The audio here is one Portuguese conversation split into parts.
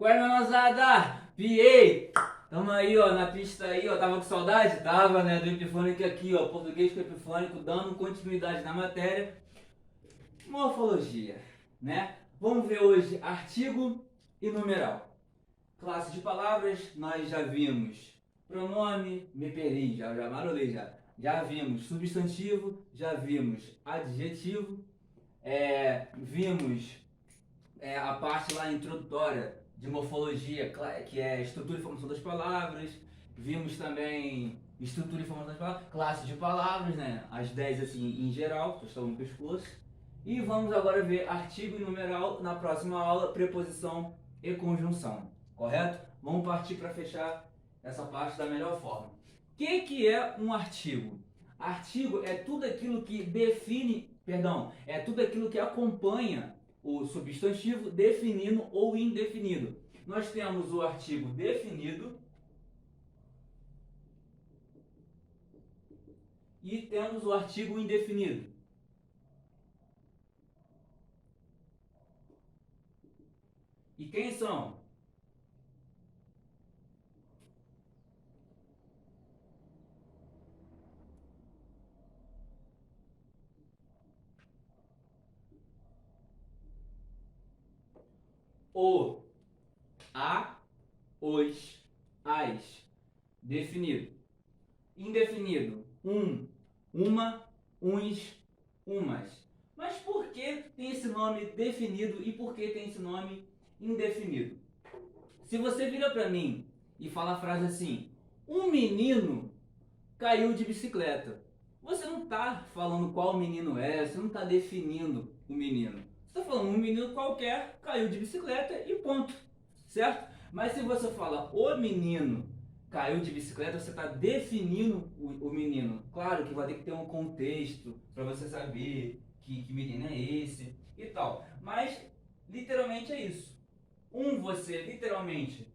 Qual é, minha moçada? Piei! Tamo aí, ó, na pista aí, ó. Tava com saudade? Tava, né? Do Epifônico aqui, ó. Português com Epifônico, dando continuidade na matéria. Morfologia, né? Vamos ver hoje artigo e numeral. Classe de palavras, nós já vimos pronome, me perdi, já marolei já. Já vimos substantivo, já vimos adjetivo, vimos a parte lá introdutória de morfologia, que é estrutura e formação das palavras. Vimos também estrutura e formação das palavras, classe de palavras, né? As 10 assim em geral, que estão no pescoço. E vamos agora ver artigo e numeral na próxima aula, preposição e conjunção, correto? Vamos partir para fechar essa parte da melhor forma. O que é um artigo? Artigo é tudo aquilo que define, perdão, é tudo aquilo que acompanha o substantivo definido ou indefinido. Nós temos o artigo definido e temos o artigo indefinido. E quem são? O, a, os, as. Definido. Indefinido. Uma, uns, umas. Mas por que tem esse nome definido e por que tem esse nome indefinido? Se você vira para mim e fala a frase assim: um menino caiu de bicicleta. Você não está falando qual menino é, você não está definindo o menino. Você está falando um menino qualquer caiu de bicicleta e ponto, certo? Mas se você fala o menino caiu de bicicleta, você está definindo o menino. Claro que vai ter que ter um contexto para você saber que menino é esse e tal. Mas literalmente é isso. Você literalmente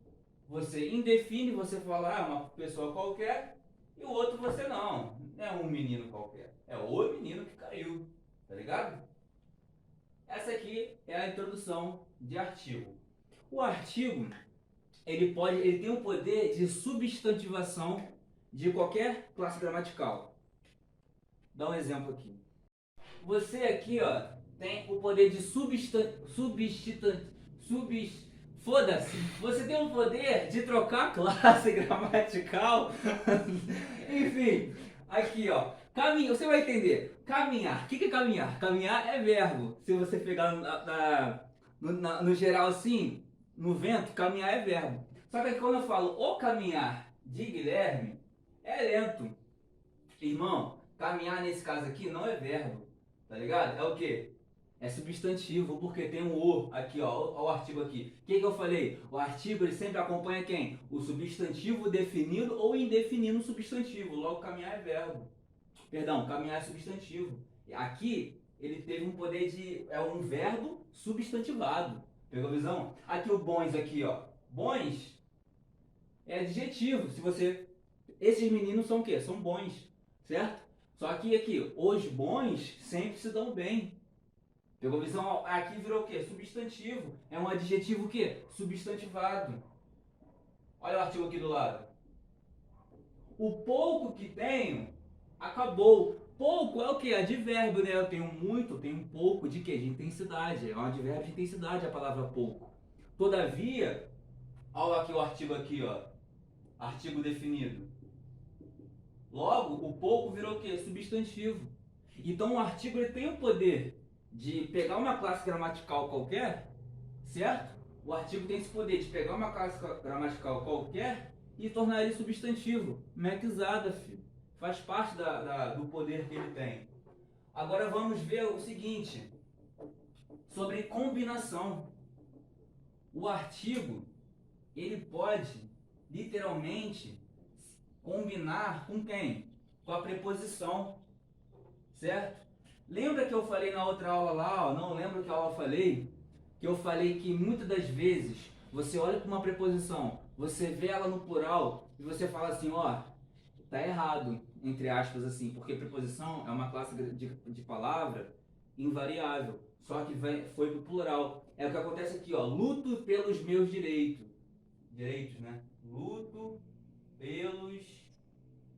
você indefine, você fala uma pessoa qualquer, e o outro você não é um menino qualquer, é o menino que caiu, tá ligado? Essa aqui é a introdução de artigo. O artigo, ele tem o poder de substantivação de qualquer classe gramatical. Dá um exemplo aqui. Você aqui, ó, tem o poder de foda-se. Você tem o poder de trocar classe gramatical. Enfim, aqui, ó. Você vai entender. Caminhar. O que é caminhar? Caminhar é verbo. Se você pegar no geral assim, no vento, caminhar é verbo. Só que quando eu falo o caminhar de Guilherme, é lento. Irmão, caminhar nesse caso aqui não é verbo, tá ligado? É o quê? É substantivo, porque tem um o aqui, ó o artigo aqui. O que eu falei? O artigo ele sempre acompanha quem? O substantivo definido ou indefinido substantivo. Logo, caminhar é verbo. Perdão, caminhar é substantivo. Aqui, ele teve um poder de... é um verbo substantivado. Pegou a visão? Aqui o bons aqui, ó. Bons é adjetivo. Se você... Esses meninos são o quê? São bons, certo? Só que aqui, os bons sempre se dão bem. Pegou a visão? Aqui virou o quê? Substantivo. É um adjetivo o quê? Substantivado. Olha o artigo aqui do lado. O pouco que tenho, acabou. Pouco é o quê? Advérbio, né? Eu tenho muito, tenho um pouco de quê? De intensidade. É um advérbio de intensidade a palavra pouco. Todavia, olha aqui o artigo aqui, ó. Artigo definido. Logo, o pouco virou o quê? Substantivo. Então o artigo ele tem o poder de pegar uma classe gramatical qualquer, certo? O artigo tem esse poder de pegar uma classe gramatical qualquer e tornar ele substantivo. Mequizada, filho. Faz parte do poder que ele tem. Agora vamos ver o seguinte, sobre combinação. O artigo, ele pode, literalmente, combinar com quem? Com a preposição, certo? Lembra que eu falei na outra aula lá, ó, não lembro que aula eu falei? Que eu falei que muitas das vezes você olha para uma preposição, você vê ela no plural e você fala assim, ó, tá errado, entre aspas assim, porque preposição é uma classe de palavra invariável. só que foi pro plural. É o que acontece aqui, ó. Luto pelos meus direitos. Direitos, né? Luto pelos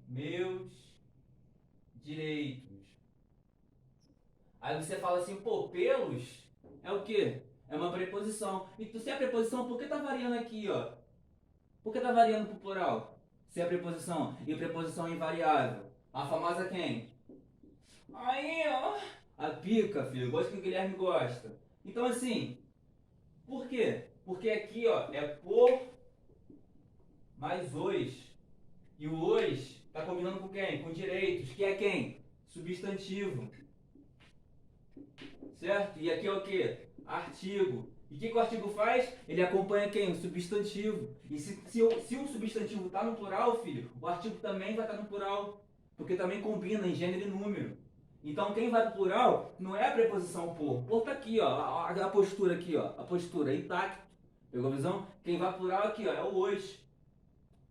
meus direitos. Aí você fala assim, pô, pelos é o quê? É uma preposição. E se é a preposição, por que tá variando aqui, ó? Por que tá variando pro plural? Se é a preposição. E preposição invariável. A famosa quem? Aí, ó. A pica, filho. Gosto que o Guilherme gosta. Então, assim, por quê? Porque aqui, ó, é por mais os. E o os tá combinando com quem? Com direitos. Que é quem? Substantivo. Certo? E aqui é o quê? Artigo. E o que o artigo faz? Ele acompanha quem? O substantivo. E se o substantivo está no plural, filho, o artigo também vai estar no plural. Porque também combina em gênero e número. Então quem vai para o plural não é a preposição por. Por tá aqui, ó. A postura aqui, ó. A postura intacta. Pegou a visão? Quem vai para o plural aqui, ó, é o hoje.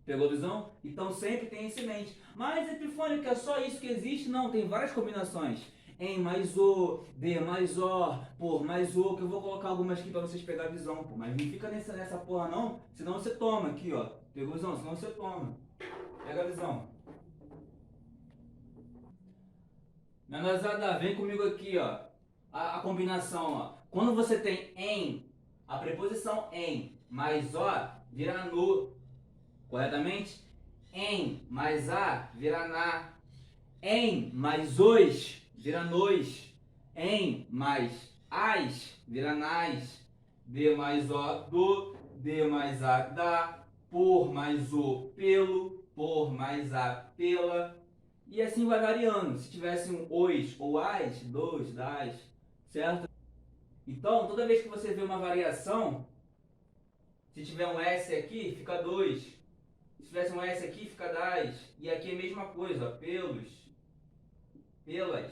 Pegou a visão? Então sempre tem isso em mente. Mas Epifânio, que é só isso que existe? Não, tem várias combinações. Em mais o, de mais o, por mais o, que eu vou colocar algumas aqui para vocês pegarem a visão, pô. Mas não fica nessa porra não, senão você toma aqui, ó. Pegou a visão? Senão você toma. Pega a visão. Menosada, vem comigo aqui, ó. A combinação, ó. Quando você tem em, a preposição em mais o vira no. Corretamente? Em mais a vira na. Em mais os vira nos. Em mais as vira nas. De mais o do. De mais a da. Por mais o pelo. Por mais a pela. E assim vai variando. Se tivesse um os ou as, dos, das, certo? Então, toda vez que você vê uma variação, se tiver um S aqui, fica 2. Se tivesse um S aqui, fica das. E aqui é a mesma coisa, ó, pelos, pelas.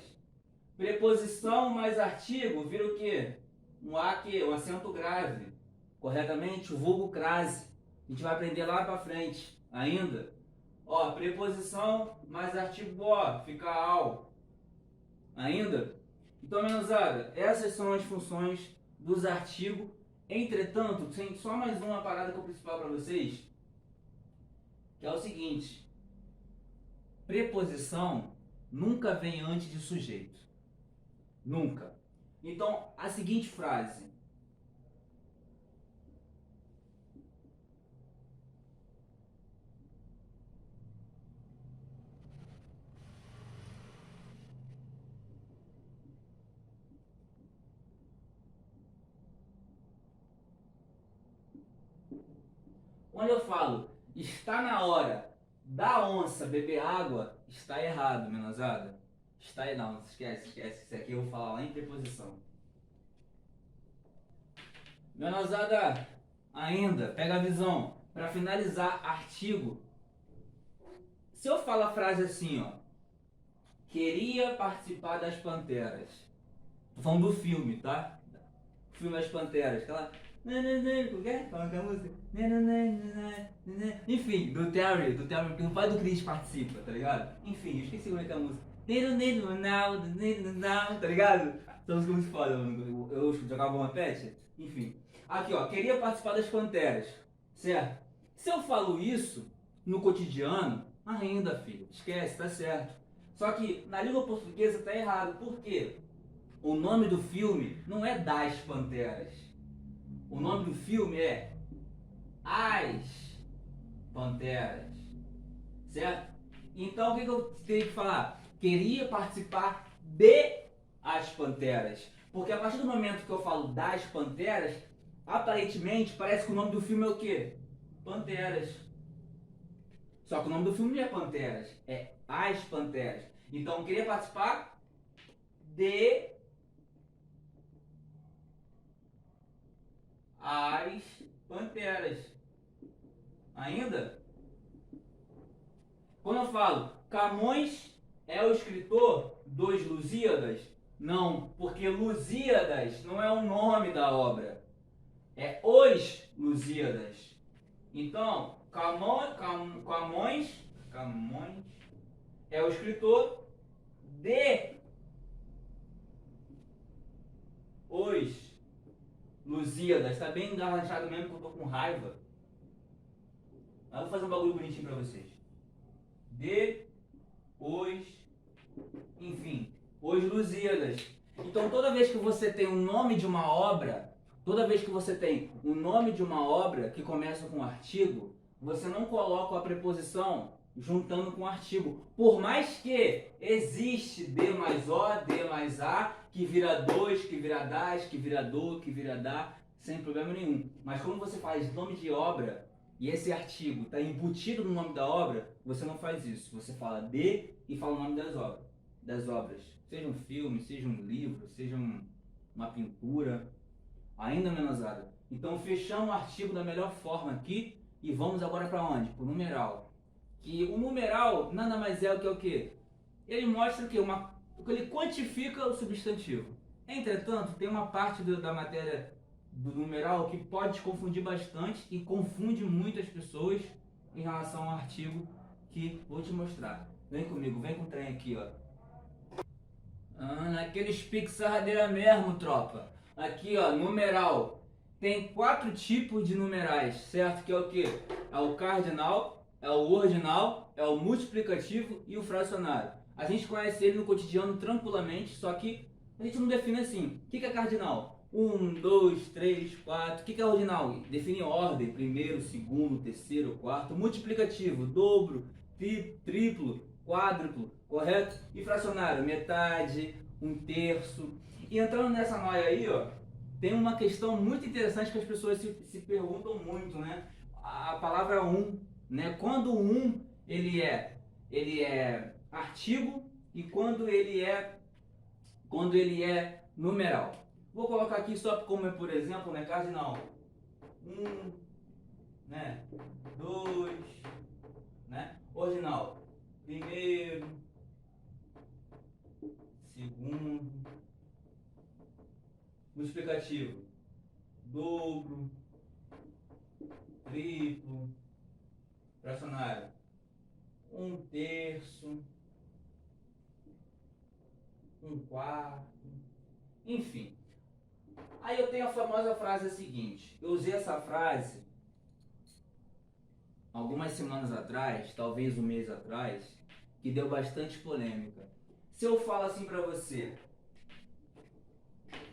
Preposição mais artigo vira o quê? Um A aqui, um acento grave. Corretamente? O vulgo crase. A gente vai aprender lá pra frente ainda. Ó, preposição mais artigo ó, fica ao. Ainda? Então, menosada, essas são as funções dos artigos. Entretanto, tem só mais uma parada que eu preciso falar para vocês, que é o seguinte: preposição nunca vem antes de sujeito. Nunca. Então, a seguinte frase: quando eu falo está na hora da onça beber água, está errado, menosada. Está aí, não, esquece. Isso aqui eu vou falar lá em preposição. Menosada, ainda, pega a visão. Para finalizar, artigo. Se eu falo a frase assim, ó, queria participar das Panteras. Tô falando do filme, tá? O filme das Panteras, aquela. Qual é a música? Enfim, do Terry, porque o pai do Chris participa, tá ligado? Enfim, eu esqueci como é que é a música. Tá ligado? São os muito foda, mano. Eu jogava uma pet. Enfim. Aqui, ó, queria participar das Panteras, certo? Se eu falo isso no cotidiano, ainda, filho, esquece, tá certo. Só que na língua portuguesa tá errado. Por quê? O nome do filme não é Das Panteras. O nome do filme é As Panteras. Certo? Então o que eu tenho que falar? Queria participar de As Panteras. Porque a partir do momento que eu falo Das Panteras, aparentemente parece que o nome do filme é o quê? Panteras. Só que o nome do filme não é Panteras, é As Panteras. Então eu queria participar de As Panteras. Ainda? Quando eu falo Camões é o escritor dos Lusíadas, não, porque Lusíadas não é o nome da obra, é os Lusíadas. Então, Camões é o escritor de os Lusíadas. Tá bem engarrachado mesmo que eu tô com raiva. Mas eu vou fazer um bagulho bonitinho pra vocês. Enfim, os Lusíadas. Então toda vez que você tem o nome de uma obra, toda vez que você tem o nome de uma obra que começa com artigo, você não coloca a preposição juntando com o artigo. Por mais que existe D mais O, D mais A, que vira dois, que vira das, que vira do, que vira da, sem problema nenhum. Mas quando você faz nome de obra e esse artigo está embutido no nome da obra, você não faz isso. Você fala de e fala o nome das obras. Seja um filme, seja um livro, seja uma pintura, ainda menosada. Então fechamos o artigo da melhor forma aqui e vamos agora para onde? Para o numeral. Que o numeral nada mais é o que é o quê? Ele mostra que ele quantifica o substantivo. Entretanto, tem uma parte da matéria do numeral que pode te confundir bastante e confunde muitas pessoas em relação ao artigo que vou te mostrar. Vem comigo, vem com o trem aqui, ó. Naqueles pixarradeira mesmo, tropa. Aqui, ó, numeral. Tem 4 tipos de numerais, certo? Que é o quê? É o cardinal, é o ordinal, é o multiplicativo e o fracionário. A gente conhece ele no cotidiano tranquilamente, só que a gente não define assim. O que é cardinal? 1, 2, 3, 4. O que é ordinal? Define ordem, primeiro, segundo, terceiro, quarto. Multiplicativo, dobro, triplo, quádruplo, correto? E fracionário, metade, um terço. E entrando nessa noia aí, ó, tem uma questão muito interessante que as pessoas se perguntam muito, né? A palavra um, né? Quando o um ele é artigo e quando ele é numeral. Vou colocar aqui só como por exemplo, né, cardinal. 1, né? 2, né? Ordinal. Primeiro, segundo, multiplicativo, dobro, triplo, fracionário, um terço, um quarto, enfim. Aí eu tenho a famosa frase seguinte, eu usei essa frase algumas semanas atrás, talvez um mês atrás, que deu bastante polêmica. Se eu falo assim pra você,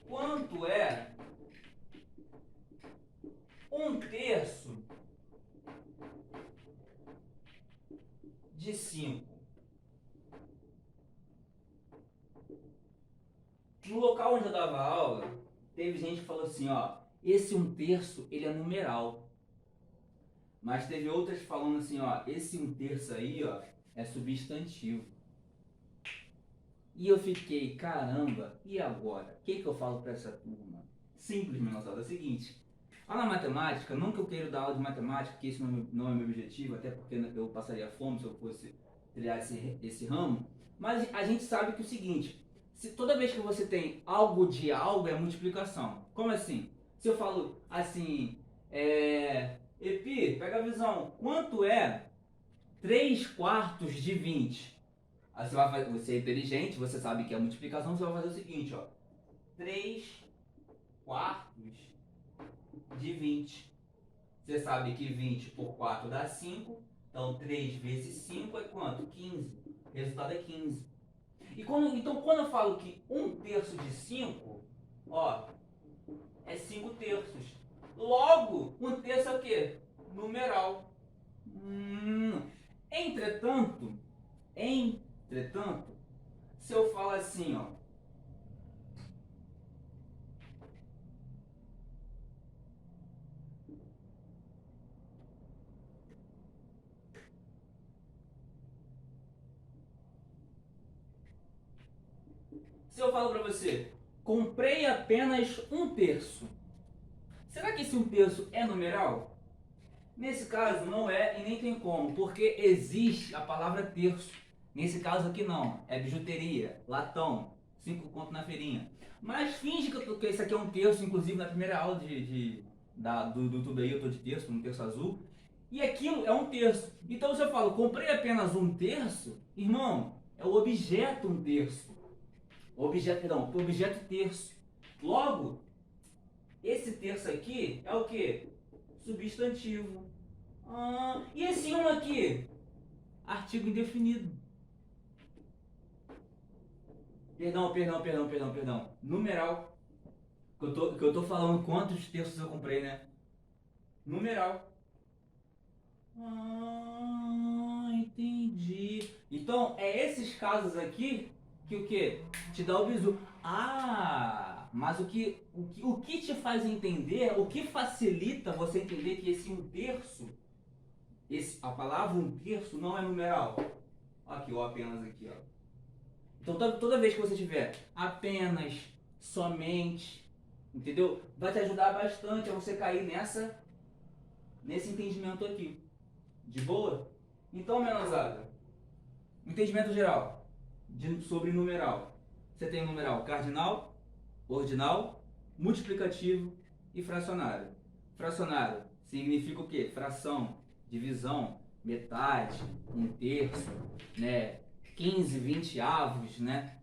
quanto é um terço de 5? No local onde eu dava aula, teve gente que falou assim, ó, esse um terço ele é numeral. Mas teve outras falando assim, ó, esse um terço aí, ó, é substantivo. E eu fiquei, caramba, e agora? O que eu falo para essa turma? Simples, menosada, é o seguinte. Lá na matemática, não que eu queira dar aula de matemática, que esse não é meu objetivo, até porque eu passaria fome se eu fosse trilhar esse ramo, mas a gente sabe que é o seguinte, toda vez que você tem algo de algo é multiplicação. Como assim? Se eu falo assim, Epi, pega a visão, quanto é 3 quartos de 20? Aí você é inteligente, você sabe que é multiplicação, você vai fazer o seguinte, ó. 3 quartos de 20. Você sabe que 20 por 4 dá 5, então 3 vezes 5 é quanto? 15. O resultado é 15. Então quando eu falo que um terço de 5, ó, é 5 terços. Logo, um terço é o quê? Numeral. Entretanto, se eu falar assim, ó, se eu falo para você, comprei apenas um terço, será que esse um terço é numeral? Nesse caso não é e nem tem como, porque existe a palavra terço. Nesse caso aqui não, é bijuteria, latão, 5 conto na feirinha. Mas finge que esse aqui é um terço, inclusive na primeira aula do YouTube aí eu tô de terço, um terço azul. E aquilo é um terço. Então se eu falo, comprei apenas um terço, irmão, é o objeto um terço. O objeto terço. Logo, esse terço aqui é o que? Substantivo. E esse um aqui? Artigo indefinido. Perdão. Numeral. Que eu tô falando quantos terços eu comprei, né? Numeral. Entendi. Então, é esses casos aqui que o quê? Te dá o bizu. Mas o que te faz entender, o que facilita você entender que esse um terço, a palavra um terço não é numeral? Aqui, ó, apenas aqui, ó. Então, toda vez que você tiver apenas, somente, entendeu? Vai te ajudar bastante a você cair nesse entendimento aqui. De boa? Então, menosada, entendimento geral sobre numeral. Você tem o numeral cardinal, ordinal, multiplicativo e fracionário. Fracionário significa o quê? Fração, divisão, metade, um terço, né? 15, 20 avos, né?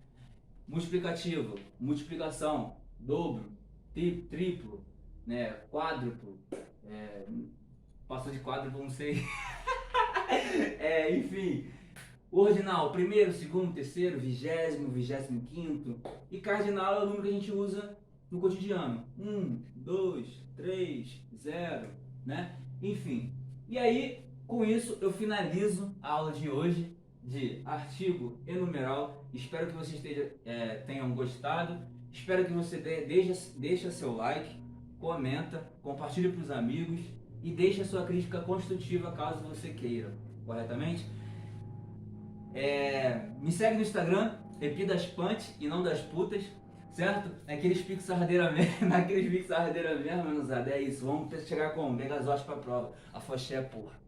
Multiplicativo, multiplicação, dobro, triplo, né? Quádruplo, passou de quádruplo, não sei. Enfim. Ordinal, primeiro, segundo, terceiro, vigésimo quinto. E cardinal é o número que a gente usa no cotidiano. 1, 2, 3, 0, né? Enfim. E aí, com isso, eu finalizo a aula de hoje de artigo e numeral. Espero que vocês tenham gostado. Espero que você deixe seu like, comenta, compartilhe para os amigos e deixe a sua crítica construtiva caso você queira, corretamente? Me segue no Instagram, Epi das Punch e não das putas, certo? Naqueles piques arradeira mesmo, menosada, é isso. Vamos chegar com Megazord pra prova. A Foché, porra.